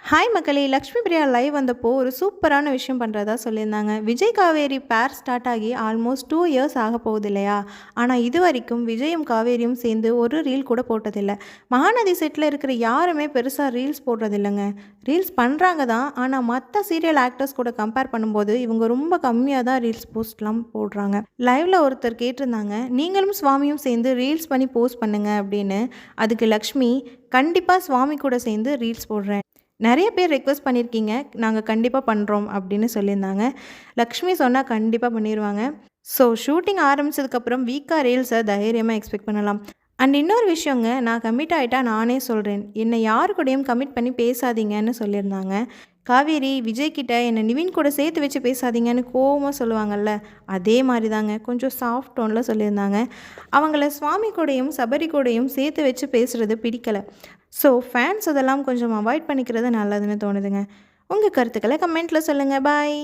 Hi மக்களே! Lakshmi Priya live வந்தப்போ ஒரு சூப்பரான விஷயம் பண்ணுறதா சொல்லியிருந்தாங்க. விஜய் காவேரி பேர் ஸ்டார்ட் ஆகி ஆல்மோஸ்ட் 2 இயர்ஸ் ஆக போகுது இல்லையா? ஆனால் இதுவரைக்கும் விஜயும் காவேரியும் சேர்ந்து ஒரு ரீல் கூட போட்டதில்ல. மகாநதி செட்டில் இருக்கிற யாருமே பெருசாக ரீல்ஸ் போடுறதில்லங்க. ரீல்ஸ் பண்ணுறாங்க தான், ஆனால் மற்ற சீரியல் ஆக்டர்ஸ் கூட கம்பேர் பண்ணும்போது இவங்க ரொம்ப கம்மியாக தான் ரீல்ஸ் போஸ்ட்லாம் போடுறாங்க. லைவ்ல ஒருத்தர் கேட்டிருந்தாங்க, நீங்களும் சுவாமியும் சேர்ந்து ரீல்ஸ் பண்ணி போஸ்ட் பண்ணுங்க அப்படின்னு. அதுக்கு லக்ஷ்மி, கண்டிப்பாக சுவாமி கூட சேர்ந்து ரீல்ஸ் போடுறேன். நிறைய பேர் ரெக்வெஸ்ட் பண்ணியிருக்கீங்க. நாங்கள் கண்டிப்பாக பண்ணுறோம் அப்படின்னு சொல்லியிருந்தாங்க. லக்ஷ்மி சொன்னால் கண்டிப்பாக பண்ணிடுவாங்க. ஸோ ஷூட்டிங் ஆரம்பித்ததுக்கப்புறம் வீக்கா ரீல்ஸை தைரியமாக எக்ஸ்பெக்ட் பண்ணலாம். அண்ட் இன்னொரு விஷயங்க, நான் கமிட் ஆகிட்டா நானே சொல்கிறேன். என்னை யாரு கூடயும் கமிட் பண்ணி பேசாதீங்கன்னு சொல்லியிருந்தாங்க. காவேரி விஜய் கிட்ட என்னை நிவின் கூட சேர்த்து வச்சு பேசாதீங்கன்னு கோவமாக சொல்லுவாங்கல்ல, அதே மாதிரி தாங்க கொஞ்சம் சாஃப்ட் டோனில் சொல்லியிருந்தாங்க. அவங்கள சுவாமி கூடயும் சபரி கூடயும் சேர்த்து வச்சு பேசுகிறது பிடிக்கலை. ஸோ ஃபேன்ஸ் அதெல்லாம் கொஞ்சம் அவாய்ட் பண்ணிக்கிறது நல்லதுன்னு தோணுதுங்க. உங்கள் கருத்துக்களை கமெண்ட்டில் சொல்லுங்கள். பாய்.